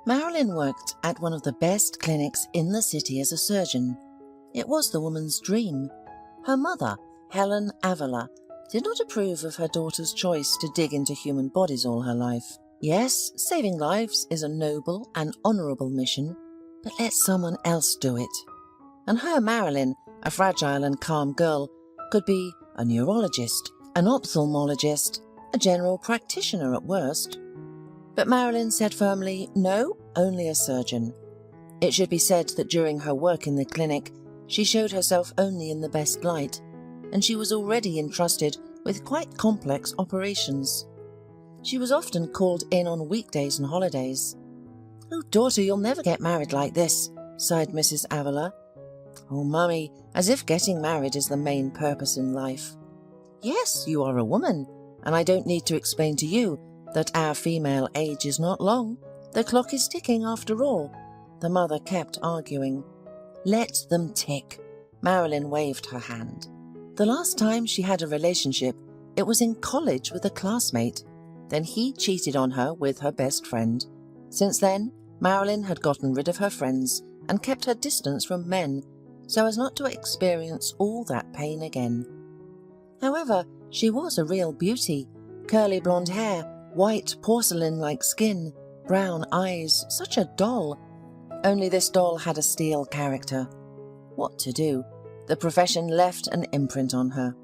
Marilyn worked at one of the best clinics in the city as a surgeon. It was the woman's dream. Her mother, Helen Avila, did not approve of her daughter's choice to dig into human bodies all her life. Yes, saving lives is a noble and honourable mission, but let someone else do it. And her Marilyn, a fragile and calm girl, could be a neurologist, an ophthalmologist, a general practitioner at worst. But Marilyn said firmly, no, only a surgeon. It should be said that during her work in the clinic, she showed herself only in the best light, and she was already entrusted with quite complex operations. She was often called in on weekdays and holidays. "Oh, daughter, you'll never get married like this," sighed Mrs. Avila. "Oh, Mummy, as if getting married is the main purpose in life." "Yes, you are a woman, and I don't need to explain to you that our female age is not long. The clock is ticking after all," the mother kept arguing. "Let them tick." Marilyn waved her hand. The last time she had a relationship, it was in college with a classmate. Then he cheated on her with her best friend. Since then, Marilyn had gotten rid of her friends and kept her distance from men so as not to experience all that pain again. However, she was a real beauty. Curly blonde hair, white porcelain-like skin, brown eyes, such a doll. Only this doll had a steel character. What to do? The profession left an imprint on her.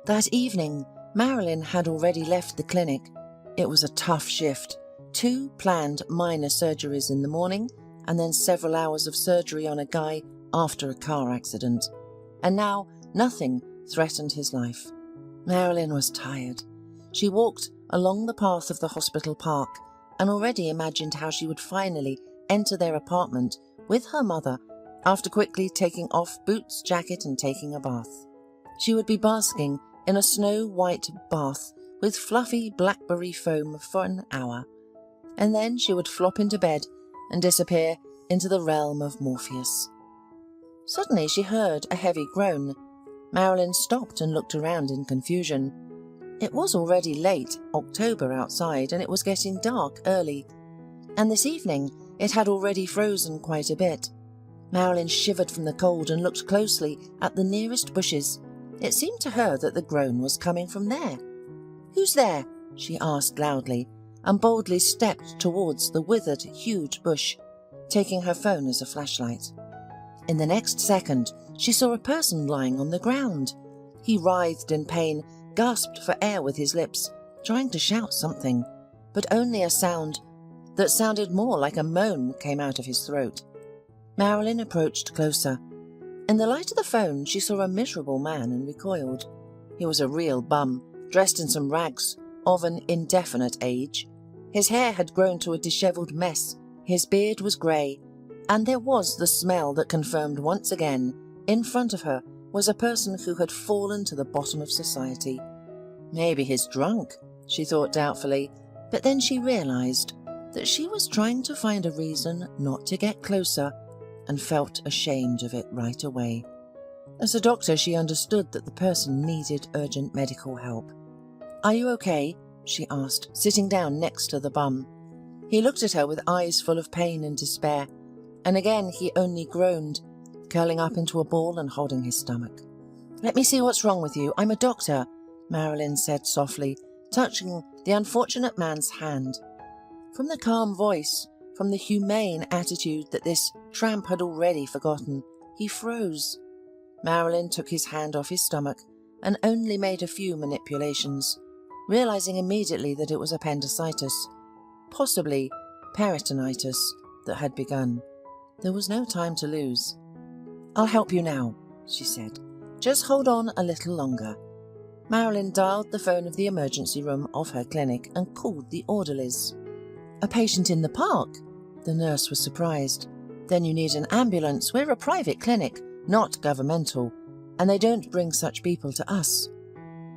That evening, Marilyn had already left the clinic. It was a tough shift. 2 planned minor surgeries in the morning, and then several hours of surgery on a guy after a car accident. And now nothing threatened his life. Marilyn was tired. She walked along the path of the hospital park and already imagined how she would finally enter their apartment with her mother after quickly taking off boots, jacket and taking a bath. She would be basking in a snow-white bath with fluffy blackberry foam for an hour, and then she would flop into bed and disappear into the realm of Morpheus. Suddenly she heard a heavy groan. Marilyn stopped and looked around in confusion. It was already late October outside, and it was getting dark early, and this evening it had already frozen quite a bit. Marilyn shivered from the cold and looked closely at the nearest bushes. It seemed to her that the groan was coming from there. "Who's there?" she asked loudly, and boldly stepped towards the withered, huge bush, taking her phone as a flashlight. In the next second, she saw a person lying on the ground. He writhed in pain, gasped for air with his lips, trying to shout something, but only a sound that sounded more like a moan came out of his throat. Marilyn approached closer. In the light of the phone, she saw a miserable man and recoiled. He was a real bum, dressed in some rags of an indefinite age. His hair had grown to a dishevelled mess, his beard was grey, and there was the smell that confirmed once again, in front of her was a person who had fallen to the bottom of society. Maybe he's drunk, she thought doubtfully, but then she realised that she was trying to find a reason not to get closer and felt ashamed of it right away. As a doctor, she understood that the person needed urgent medical help. "Are you okay?" she asked, sitting down next to the bum. He looked at her with eyes full of pain and despair, and again he only groaned, curling up into a ball and holding his stomach. "Let me see what's wrong with you. I'm a doctor," Marilyn said softly, touching the unfortunate man's hand. From the calm voice, from the humane attitude that this tramp had already forgotten, he froze. Marilyn took his hand off his stomach and only made a few manipulations, realizing immediately that it was appendicitis, possibly peritonitis, that had begun. There was no time to lose. "I'll help you now," she said. "Just hold on a little longer." Marilyn dialed the phone of the emergency room of her clinic and called the orderlies. "A patient in the park?" The nurse was surprised. "Then you need an ambulance. We're a private clinic, not governmental, and they don't bring such people to us.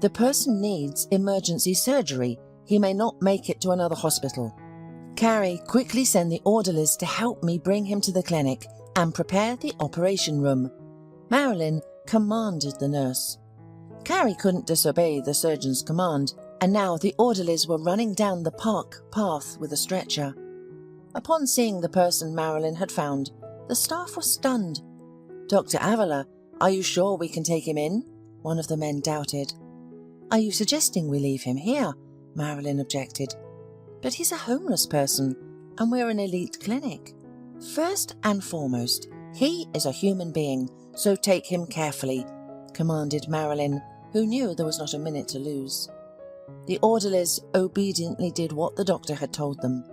The person needs emergency surgery. He may not make it to another hospital. Carrie, quickly send the orderlies to help me bring him to the clinic and prepare the operation room," Marilyn commanded the nurse. Carrie couldn't disobey the surgeon's command, and now the orderlies were running down the park path with a stretcher. Upon seeing the person Marilyn had found, the staff were stunned. "Dr. Avila, are you sure we can take him in?" one of the men doubted. "Are you suggesting we leave him here?" Marilyn objected. "But he's a homeless person, and we're an elite clinic. First and foremost, he is a human being, so take him carefully," commanded Marilyn, who knew there was not a minute to lose. The orderlies obediently did what the doctor had told them.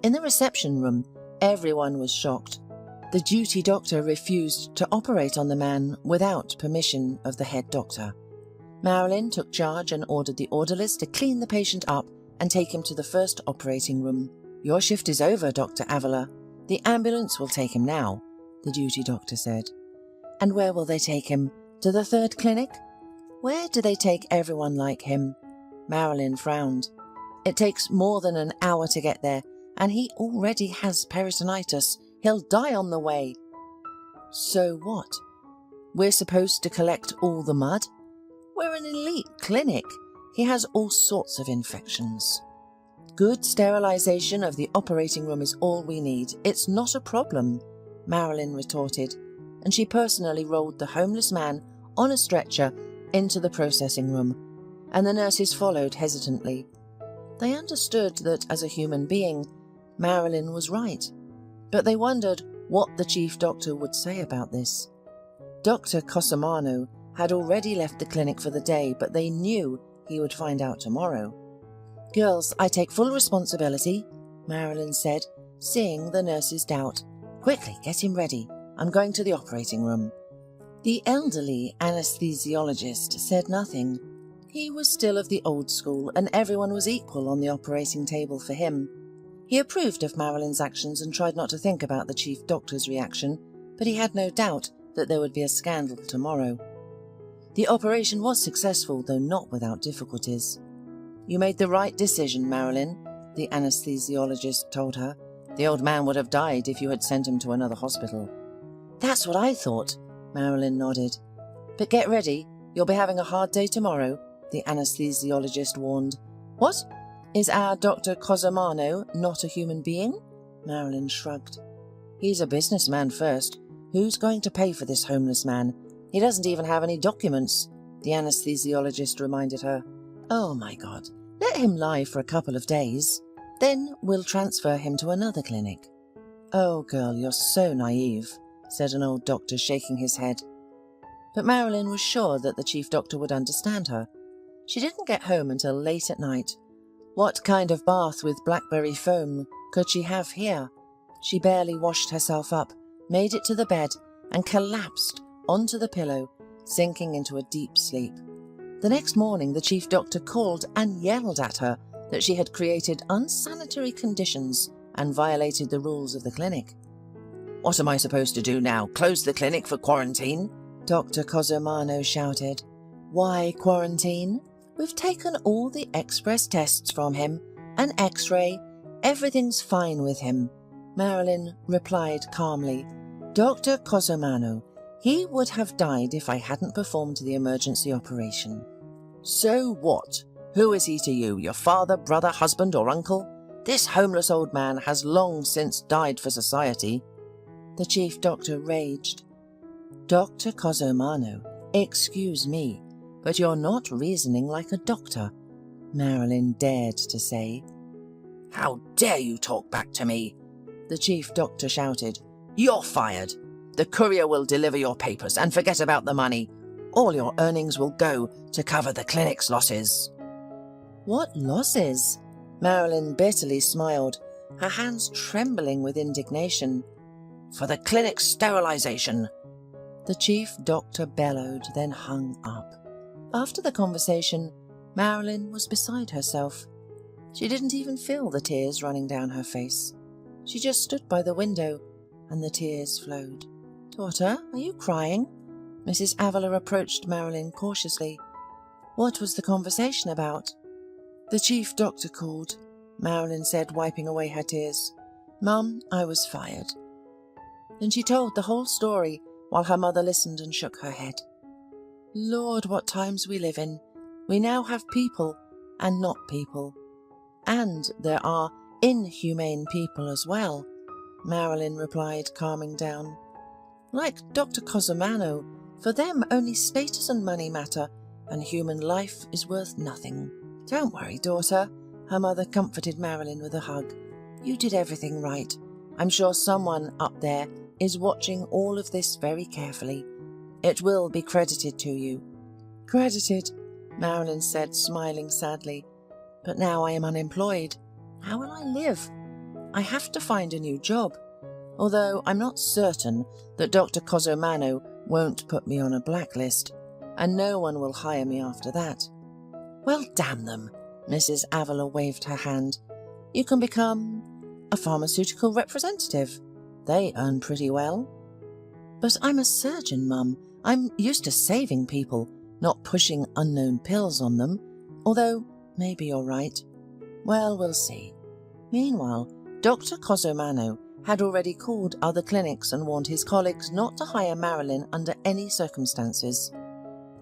In the reception room, everyone was shocked. The duty doctor refused to operate on the man without permission of the head doctor. Marilyn took charge and ordered the orderlies to clean the patient up and take him to the first operating room. "Your shift is over, Dr. Avila. The ambulance will take him now," the duty doctor said. "And where will they take him? To the third clinic? Where do they take everyone like him?" Marilyn frowned. "It takes more than an hour to get there, and he already has peritonitis. He'll die on the way." "So what? We're supposed to collect all the mud? We're an elite clinic. He has all sorts of infections." "Good sterilization of the operating room is all we need. It's not a problem," Marilyn retorted, and she personally rolled the homeless man on a stretcher into the processing room, and the nurses followed hesitantly. They understood that as a human being, Marilyn was right, but they wondered what the chief doctor would say about this. Dr. Cosimano had already left the clinic for the day, but they knew he would find out tomorrow. "Girls, I take full responsibility," Marilyn said, seeing the nurses' doubt. "Quickly, get him ready. I'm going to the operating room." The elderly anesthesiologist said nothing. He was still of the old school, and everyone was equal on the operating table for him. He approved of Marilyn's actions and tried not to think about the chief doctor's reaction, but he had no doubt that there would be a scandal tomorrow. The operation was successful, though not without difficulties. "You made the right decision, Marilyn," the anesthesiologist told her. "The old man would have died if you had sent him to another hospital." "That's what I thought," Marilyn nodded. "But get ready, you'll be having a hard day tomorrow," the anesthesiologist warned. "What? Is our Dr. Cosimano not a human being?" Marilyn shrugged. "He's a businessman first. Who's going to pay for this homeless man? He doesn't even have any documents," the anesthesiologist reminded her. "Oh my God, let him lie for a couple of days. Then we'll transfer him to another clinic." "Oh girl, you're so naive," said an old doctor, shaking his head. But Marilyn was sure that the chief doctor would understand her. She didn't get home until late at night. What kind of bath with blackberry foam could she have here? She barely washed herself up, made it to the bed, and collapsed onto the pillow, sinking into a deep sleep. The next morning, the chief doctor called and yelled at her that she had created unsanitary conditions and violated the rules of the clinic. "What am I supposed to do now? Close the clinic for quarantine?" Dr. Cosimano shouted. "Why quarantine? We've taken all the express tests from him, an x-ray, everything's fine with him," Marilyn replied calmly. "Dr. Cosimano, he would have died if I hadn't performed the emergency operation." "So what? Who is he to you, your father, brother, husband, or uncle? This homeless old man has long since died for society," the chief doctor raged. "Dr. Cosimano, excuse me, but you're not reasoning like a doctor," Marilyn dared to say. "How dare you talk back to me?" the chief doctor shouted. "You're fired. The courier will deliver your papers and forget about the money. All your earnings will go to cover the clinic's losses." "What losses?" Marilyn bitterly smiled, her hands trembling with indignation. "For the clinic's sterilization," the chief doctor bellowed, then hung up. After the conversation, Marilyn was beside herself. She didn't even feel the tears running down her face. She just stood by the window, and the tears flowed. "Daughter, are you crying?" Mrs. Avila approached Marilyn cautiously. "What was the conversation about?" "The chief doctor called," Marilyn said, wiping away her tears. "Mum, I was fired." Then she told the whole story while her mother listened and shook her head. "Lord, what times we live in. We now have people and not people. And there are inhumane people as well, Marilyn replied, calming down. Like Dr. Cosimano, for them only status and money matter, and human life is worth nothing. Don't worry, daughter, her mother comforted Marilyn with a hug. You did everything right. I'm sure someone up there is watching all of this very carefully. It will be credited to you. Credited, Marilyn said, smiling sadly. But now I am unemployed. How will I live? I have to find a new job, although I'm not certain that Dr. Cosimano won't put me on a blacklist, and no one will hire me after that. Well, damn them, Mrs. Avila waved her hand. You can become a pharmaceutical representative. They earn pretty well. But I'm a surgeon, Mum. I'm used to saving people, not pushing unknown pills on them, although maybe you're right. Well, we'll see. Meanwhile, Dr. Cosimano had already called other clinics and warned his colleagues not to hire Marilyn under any circumstances.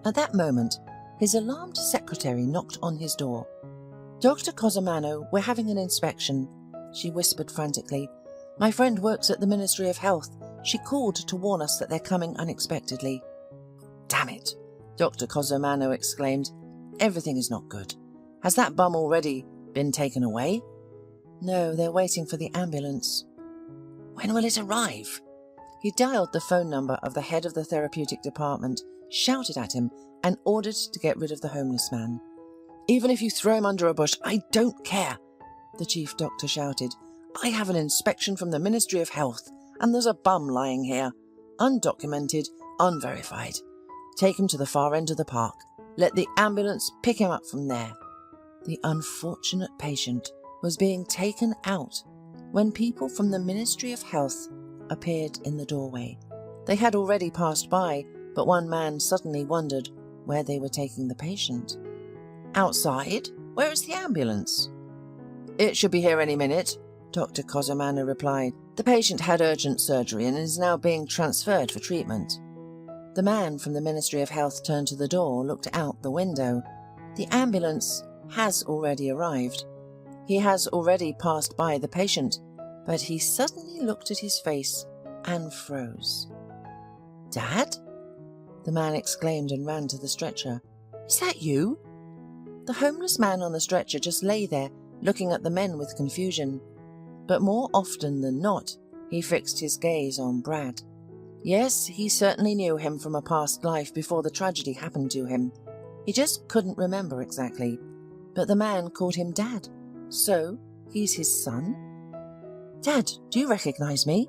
At that moment, his alarmed secretary knocked on his door. Dr. Cosimano, we're having an inspection, she whispered frantically. My friend works at the Ministry of Health. She called to warn us that they're coming unexpectedly. Damn it, Dr. Cosimano exclaimed. Everything is not good. Has that bum already been taken away? No, they're waiting for the ambulance. When will it arrive? He dialed the phone number of the head of the therapeutic department, shouted at him, and ordered to get rid of the homeless man. Even if you throw him under a bush, I don't care, the chief doctor shouted. I have an inspection from the Ministry of Health, and there's a bum lying here. Undocumented, unverified. Take him to the far end of the park. Let the ambulance pick him up from there. The unfortunate patient was being taken out when people from the Ministry of Health appeared in the doorway. They had already passed by, but one man suddenly wondered where they were taking the patient. Outside? Where is the ambulance? It should be here any minute, Dr. Cosimano replied. The patient had urgent surgery and is now being transferred for treatment. The man from the Ministry of Health turned to the door, looked out the window. The ambulance has already arrived. He has already passed by the patient, but he suddenly looked at his face and froze. Dad? The man exclaimed and ran to the stretcher. Is that you? The homeless man on the stretcher just lay there, looking at the men with confusion. But more often than not, he fixed his gaze on Brad. Yes, he certainly knew him from a past life before the tragedy happened to him. He just couldn't remember exactly. But the man called him Dad. So, he's his son? Dad, do you recognize me?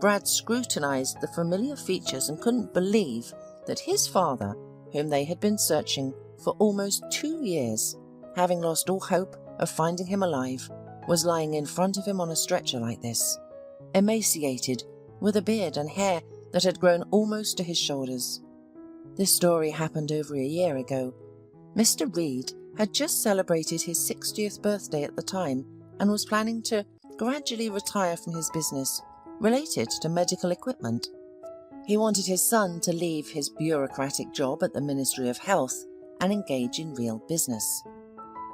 Brad scrutinized the familiar features and couldn't believe that his father, whom they had been searching for almost 2 years, having lost all hope of finding him alive, was lying in front of him on a stretcher like this, emaciated, with a beard and hair that had grown almost to his shoulders. This story happened over a year ago. Mr. Reed had just celebrated his 60th birthday at the time and was planning to gradually retire from his business related to medical equipment. He wanted his son to leave his bureaucratic job at the Ministry of Health and engage in real business.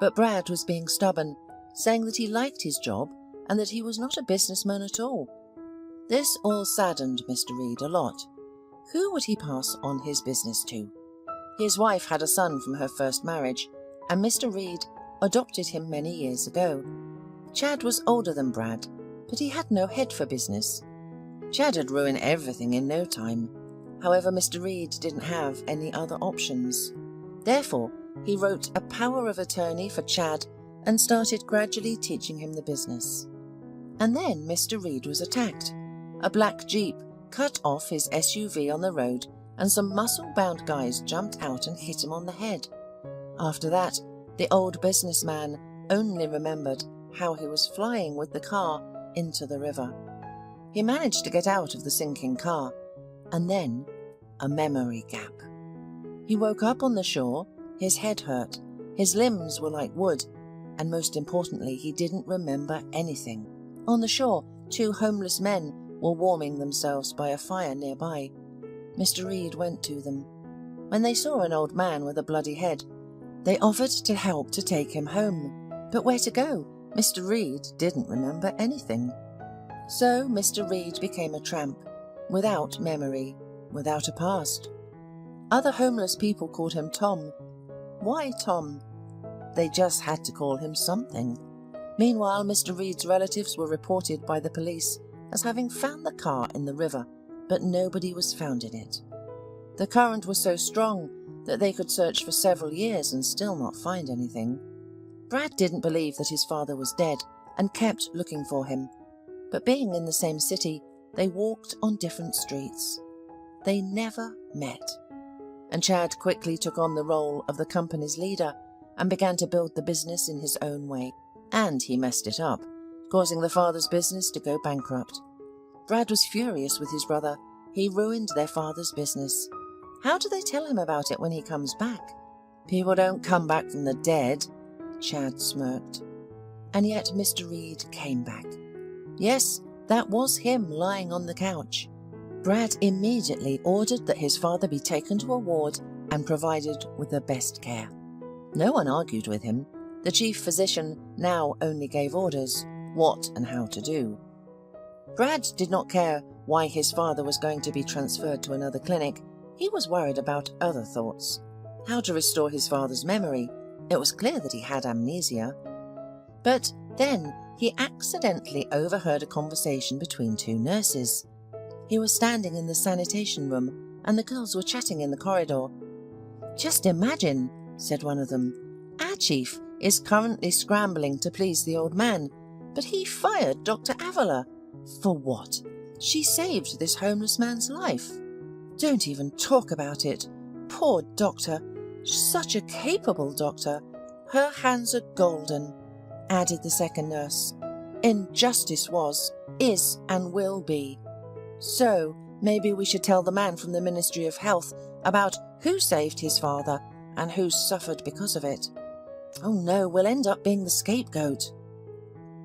But Brad was being stubborn, saying that he liked his job and that he was not a businessman at all. This all saddened Mr. Reed a lot. Who would he pass on his business to? His wife had a son from her first marriage, and Mr. Reed adopted him many years ago. Chad was older than Brad, but he had no head for business. Chad had ruined everything in no time. However, Mr. Reed didn't have any other options. Therefore, he wrote a power of attorney for Chad and started gradually teaching him the business. And then Mr. Reed was attacked. A black Jeep cut off his SUV on the road, and some muscle-bound guys jumped out and hit him on the head. After that, the old businessman only remembered how he was flying with the car into the river. He managed to get out of the sinking car, and then a memory gap. He woke up on the shore, his head hurt, his limbs were like wood, and most importantly, he didn't remember anything. On the shore, 2 homeless men were warming themselves by a fire nearby. Mr. Reed went to them. When they saw an old man with a bloody head, they offered to help to take him home. But where to go? Mr. Reed didn't remember anything. So Mr. Reed became a tramp, without memory, without a past. Other homeless people called him Tom. Why Tom? They just had to call him something. Meanwhile, Mr. Reed's relatives were reported by the police as having found the car in the river, but nobody was found in it. The current was so strong that they could search for several years and still not find anything. Brad didn't believe that his father was dead and kept looking for him, but being in the same city, they walked on different streets. They never met. And Chad quickly took on the role of the company's leader and began to build the business in his own way. And he messed it up, causing the father's business to go bankrupt. Brad was furious with his brother. He ruined their father's business. How do they tell him about it when he comes back? People don't come back from the dead, Chad smirked. And yet Mr. Reed came back. Yes, that was him lying on the couch. Brad immediately ordered that his father be taken to a ward and provided with the best care. No one argued with him. The chief physician now only gave orders, what and how to do. Brad did not care why his father was going to be transferred to another clinic. He was worried about other thoughts. How to restore his father's memory. It was clear that he had amnesia. But then he accidentally overheard a conversation between two nurses. He was standing in the sanitation room, and the girls were chatting in the corridor. "Just imagine," said one of them, "our chief is currently scrambling to please the old man, but he fired Dr. Avila. For what? She saved this homeless man's life. Don't even talk about it. Poor doctor. Such a capable doctor. Her hands are golden," added the second nurse. "Injustice was, is, and will be. So maybe we should tell the man from the Ministry of Health about who saved his father and who suffered because of it. Oh no, we'll end up being the scapegoat."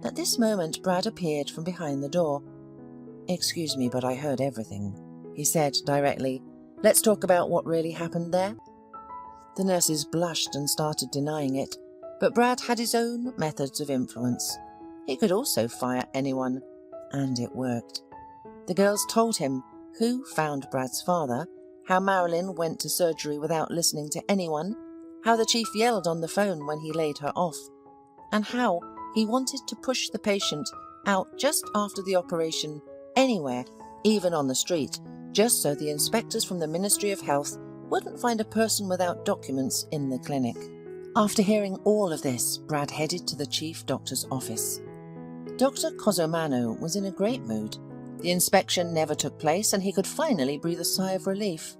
At this moment, Brad appeared from behind the door. "Excuse me, but I heard everything," he said directly. "Let's talk about what really happened there." The nurses blushed and started denying it, but Brad had his own methods of influence. He could also fire anyone, and it worked. The girls told him who found Brad's father, how Marilyn went to surgery without listening to anyone, how the chief yelled on the phone when he laid her off, and how he wanted to push the patient out just after the operation, anywhere, even on the street, just so the inspectors from the Ministry of Health wouldn't find a person without documents in the clinic. After hearing all of this, Brad headed to the chief doctor's office. Dr. Cosomano was in a great mood. The inspection never took place, and he could finally breathe a sigh of relief.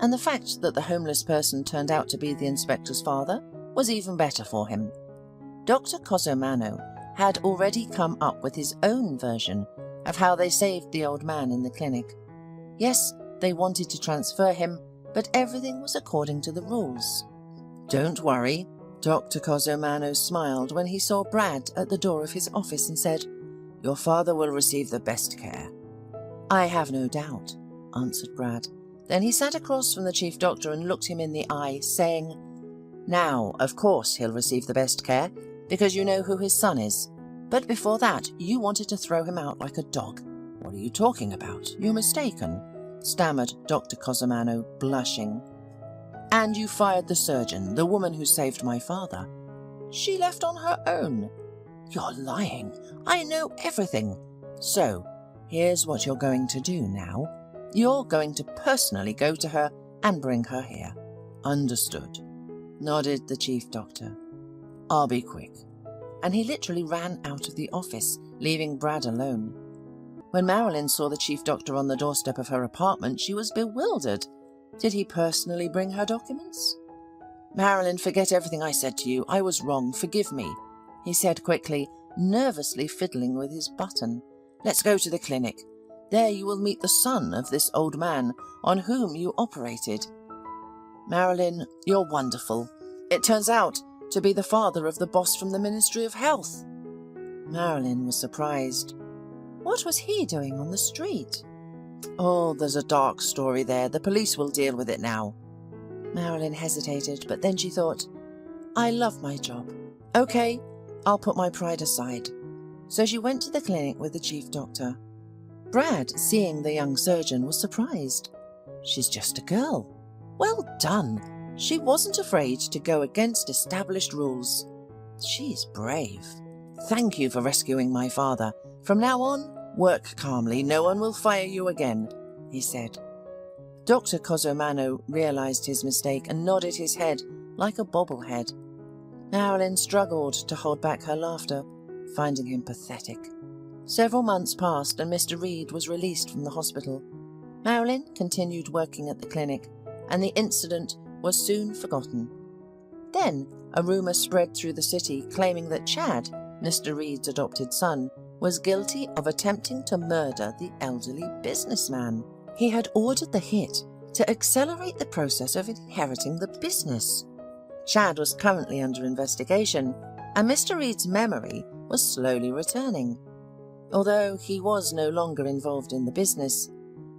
And the fact that the homeless person turned out to be the inspector's father was even better for him. Dr. Cosomano had already come up with his own version of how they saved the old man in the clinic. Yes, they wanted to transfer him, but everything was according to the rules. "Don't worry," Dr. Cosomano smiled when he saw Brad at the door of his office and said, "Your father will receive the best care." "I have no doubt," answered Brad. Then he sat across from the chief doctor and looked him in the eye, saying, "Now, of course he'll receive the best care, because you know who his son is. But before that, you wanted to throw him out like a dog." "What are you talking about? You're mistaken," stammered Dr. Cosomano, blushing. "And you fired the surgeon, the woman who saved my father." "She left on her own." "You're lying. I know everything. So, here's what you're going to do now. You're going to personally go to her and bring her here." "Understood," nodded the chief doctor. "I'll be quick." And he literally ran out of the office, leaving Brad alone. When Marilyn saw the chief doctor on the doorstep of her apartment, she was bewildered. Did he personally bring her documents? "Marilyn, forget everything I said to you. I was wrong. Forgive me," he said quickly, nervously fiddling with his button. "Let's go to the clinic. There you will meet the son of this old man on whom you operated." "Marilyn, you're wonderful. It turns out to be the father of the boss from the Ministry of Health." Marilyn was surprised. What was he doing on the street? "Oh, there's a dark story there. The police will deal with it now." Marilyn hesitated, but then she thought, "I love my job. Okay, I'll put my pride aside. So she went to the clinic with the chief doctor. Brad, seeing the young surgeon, was surprised. She's just a girl. Well done. She wasn't afraid to go against established rules. She's brave. Thank you for rescuing my father. From now on, work calmly. No one will fire you again, he said. Dr. Cosomano realized his mistake and nodded his head like a bobblehead. Marilyn struggled to hold back her laughter, finding him pathetic. Several months passed and Mr. Reed was released from the hospital. Marilyn continued working at the clinic, and the incident was soon forgotten. Then a rumour spread through the city claiming that Chad, Mr. Reed's adopted son, was guilty of attempting to murder the elderly businessman. He had ordered the hit to accelerate the process of inheriting the business. Chad was currently under investigation, and Mr. Reed's memory was slowly returning. Although he was no longer involved in the business,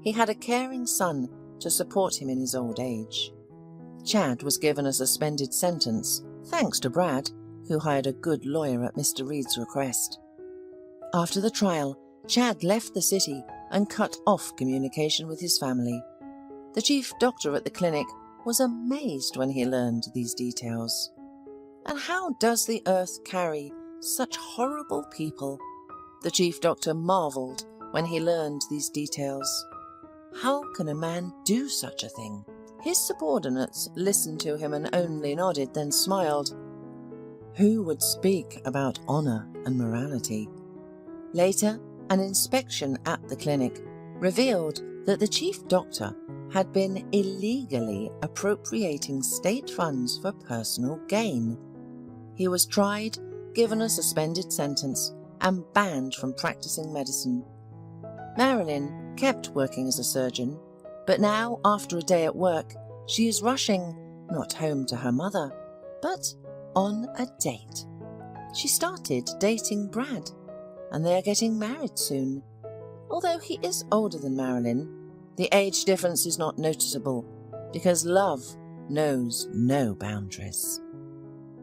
he had a caring son to support him in his old age. Chad was given a suspended sentence, thanks to Brad, who hired a good lawyer at Mr. Reed's request. After the trial, Chad left the city and cut off communication with his family. The chief doctor at the clinic was amazed when he learned these details. And how does the earth carry such horrible people? The chief doctor marvelled when he learned these details. How can a man do such a thing? His subordinates listened to him and only nodded, then smiled. Who would speak about honour and morality? Later, an inspection at the clinic revealed that the chief doctor had been illegally appropriating state funds for personal gain. He was tried, given a suspended sentence, and banned from practicing medicine. Marilyn kept working as a surgeon, but now, after a day at work, she is rushing not home to her mother, but on a date. She started dating Brad, and they are getting married soon. Although he is older than Marilyn, the age difference is not noticeable because love knows no boundaries.